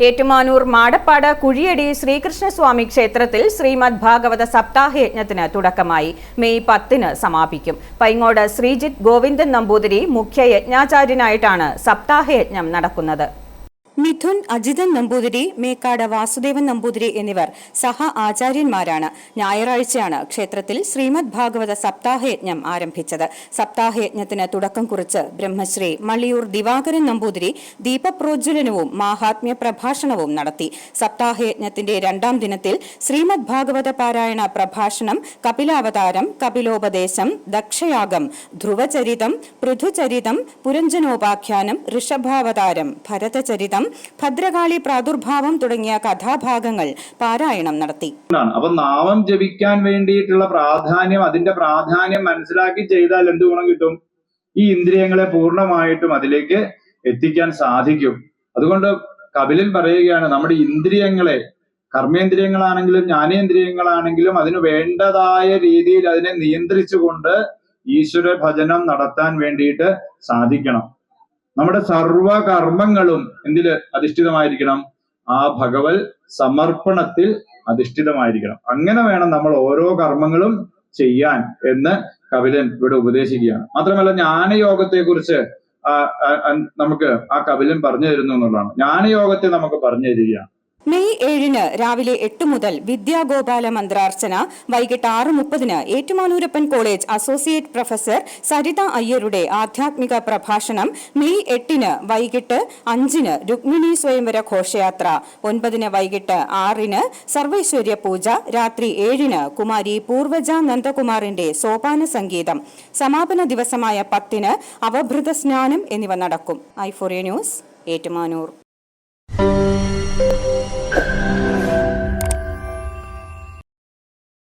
ഏറ്റുമാനൂർ മാടപ്പാട് കുഴിയടി ശ്രീകൃഷ്ണസ്വാമി ക്ഷേത്രത്തിൽ ശ്രീമദ് ഭാഗവത സപ്താഹയജ്ഞത്തിന് തുടക്കമായി. മെയ് 10 സമാപിക്കും. പൈങ്ങോട് ശ്രീജിത്ത് ഗോവിന്ദൻ നമ്പൂതിരി മുഖ്യ യജ്ഞാചാര്യനായിട്ടാണ് സപ്താഹയജ്ഞം നടക്കുന്നത്. മിഥുൻ അജിതൻ നമ്പൂതിരി, മേക്കാട് വാസുദേവൻ നമ്പൂതിരി എന്നിവർ സഹ ആചാര്യന്മാരാണ്. ഞായറാഴ്ചയാണ് ക്ഷേത്രത്തിൽ ശ്രീമദ് ഭാഗവത സപ്താഹയജ്ഞം ആരംഭിച്ചത്. സപ്താഹയജ്ഞത്തിന് തുടക്കം കുറിച്ച് ബ്രഹ്മശ്രീ മള്ളിയൂർ ദിവാകരൻ നമ്പൂതിരി ദീപപ്രോജ്വലനവും മാഹാത്മ്യ പ്രഭാഷണവും നടത്തി. സപ്താഹയജ്ഞത്തിന്റെ 2ാം ദിനത്തിൽ ശ്രീമദ് ഭാഗവത പാരായണ പ്രഭാഷണം, കപിലാവതാരം, കപിലോപദേശം, ദക്ഷയാഗം, ധ്രുവചരിതം, പൃഥുചരിതം, പുരഞ്ജനോപാഖ്യാനം, ഋഷഭാവതാരം, ഭരതചരിതം, ഭദ്രകാളി പ്രാദുർഭാവം തുടങ്ങിയ കഥാഭാഗങ്ങൾ പാരായണം നടത്തി. അപ്പൊ നാമം ജപിക്കാൻ വേണ്ടിയിട്ടുള്ള അതിന്റെ പ്രാധാന്യം മനസ്സിലാക്കി ചെയ്താൽ എന്ത് ഗുണം കിട്ടും? ഈ ഇന്ദ്രിയങ്ങളെ പൂർണ്ണമായിട്ടും അതിലേക്ക് എത്തിക്കാൻ സാധിക്കും. അതുകൊണ്ട് കപിലൻ പറയുകയാണ്, നമ്മുടെ ഇന്ദ്രിയങ്ങളെ, കർമ്മേന്ദ്രിയങ്ങളാണെങ്കിലും ജ്ഞാനേന്ദ്രിയങ്ങളാണെങ്കിലും അതിന് വേണ്ടതായ രീതിയിൽ അതിനെ നിയന്ത്രിച്ചുകൊണ്ട് ഈശ്വര ഭജനം നടത്താൻ വേണ്ടിയിട്ട് സാധിക്കണം. നമ്മുടെ സർവ കർമ്മങ്ങളും എന്തിൽ അധിഷ്ഠിതമായിരിക്കണം? ആ ഭഗവത് സമർപ്പണത്തിൽ അധിഷ്ഠിതമായിരിക്കണം. അങ്ങനെ വേണം നമ്മൾ ഓരോ കർമ്മങ്ങളും ചെയ്യാൻ എന്ന് കപിലൻ ഇവിടെ ഉപദേശിക്കുകയാണ്. മാത്രമല്ല ജ്ഞാനയോഗത്തെ കുറിച്ച് നമുക്ക് ആ കപിലൻ പറഞ്ഞു തരുന്നു എന്നുള്ളതാണ്. ജ്ഞാനയോഗത്തെ നമുക്ക് പറഞ്ഞു തരികയാണ്. മെയ് 7 രാവിലെ 8 മുതൽ വിദ്യാഗോപാല മന്ത്രാർച്ചന, വൈകിട്ട് 6:30 Ettumanoorappan college associate professor Saritha അയ്യരുടെ ആധ്യാത്മിക പ്രഭാഷണം, മെയ് 8 വൈകിട്ട് 5 രുക്മിണി സ്വയംവര ഘോഷയാത്ര, 9 വൈകിട്ട് 6 സർവൈശ്വര്യ പൂജ, രാത്രി 7 കുമാരി പൂർവജ നന്ദകുമാറിന്റെ സോപാന സംഗീതം, സമാപന ദിവസമായ 10 അവഭൃത സ്നാനം എന്നിവ നടക്കും. i4a news, Ettumanoor.